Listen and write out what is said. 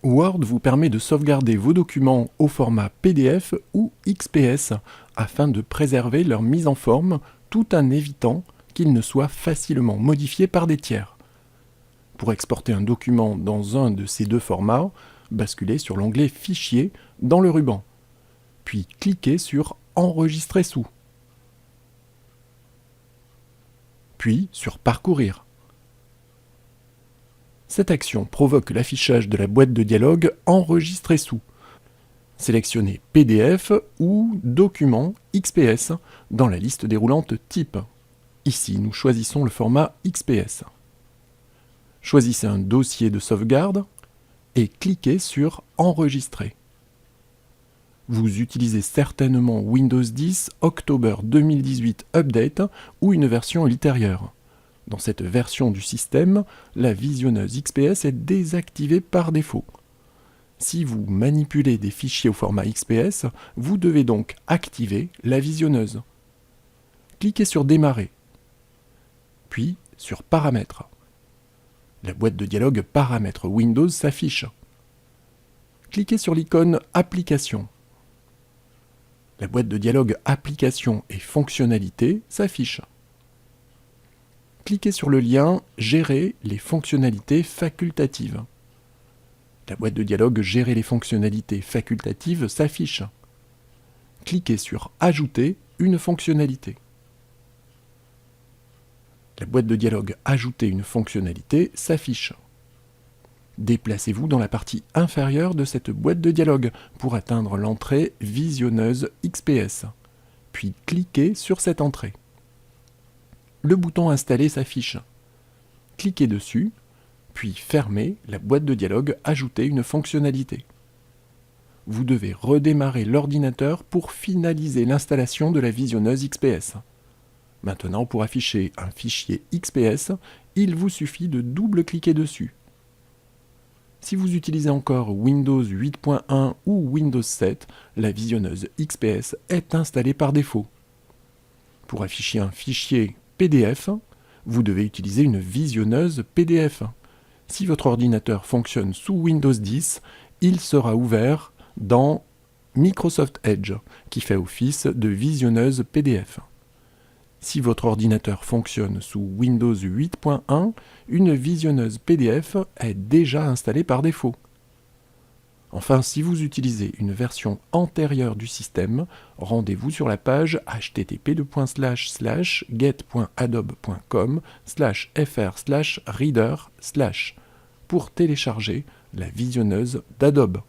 Word vous permet de sauvegarder vos documents au format PDF ou XPS afin de préserver leur mise en forme tout en évitant qu'ils ne soient facilement modifiés par des tiers. Pour exporter un document dans un de ces deux formats, basculez sur l'onglet Fichier dans le ruban, puis cliquez sur Enregistrer sous, puis sur Parcourir. Cette action provoque l'affichage de la boîte de dialogue Enregistrer sous. Sélectionnez PDF ou Document XPS dans la liste déroulante Type. Ici, nous choisissons le format XPS. Choisissez un dossier de sauvegarde et cliquez sur Enregistrer. Vous utilisez certainement Windows 10 October 2018 Update ou une version ultérieure. Dans cette version du système, la visionneuse XPS est désactivée par défaut. Si vous manipulez des fichiers au format XPS, vous devez donc activer la visionneuse. Cliquez sur Démarrer, puis sur Paramètres. La boîte de dialogue Paramètres Windows s'affiche. Cliquez sur l'icône Applications. La boîte de dialogue Applications et fonctionnalités s'affiche. Cliquez sur le lien Gérer les fonctionnalités facultatives. La boîte de dialogue Gérer les fonctionnalités facultatives s'affiche. Cliquez sur Ajouter une fonctionnalité. La boîte de dialogue Ajouter une fonctionnalité s'affiche. Déplacez-vous dans la partie inférieure de cette boîte de dialogue pour atteindre l'entrée Visionneuse XPS, puis cliquez sur cette entrée. Le bouton Installer s'affiche. Cliquez dessus, puis fermez la boîte de dialogue Ajouter une fonctionnalité. Vous devez redémarrer l'ordinateur pour finaliser l'installation de la visionneuse XPS. Maintenant, pour afficher un fichier XPS, il vous suffit de double-cliquer dessus. Si vous utilisez encore Windows 8.1 ou Windows 7, la visionneuse XPS est installée par défaut. Pour afficher un fichier PDF, vous devez utiliser une visionneuse PDF. Si votre ordinateur fonctionne sous Windows 10, il sera ouvert dans Microsoft Edge, qui fait office de visionneuse PDF. Si votre ordinateur fonctionne sous Windows 8.1, une visionneuse PDF est déjà installée par défaut. Enfin, si vous utilisez une version antérieure du système, rendez-vous sur la page http://get.adobe.com/fr/reader/ pour télécharger la visionneuse d'Adobe.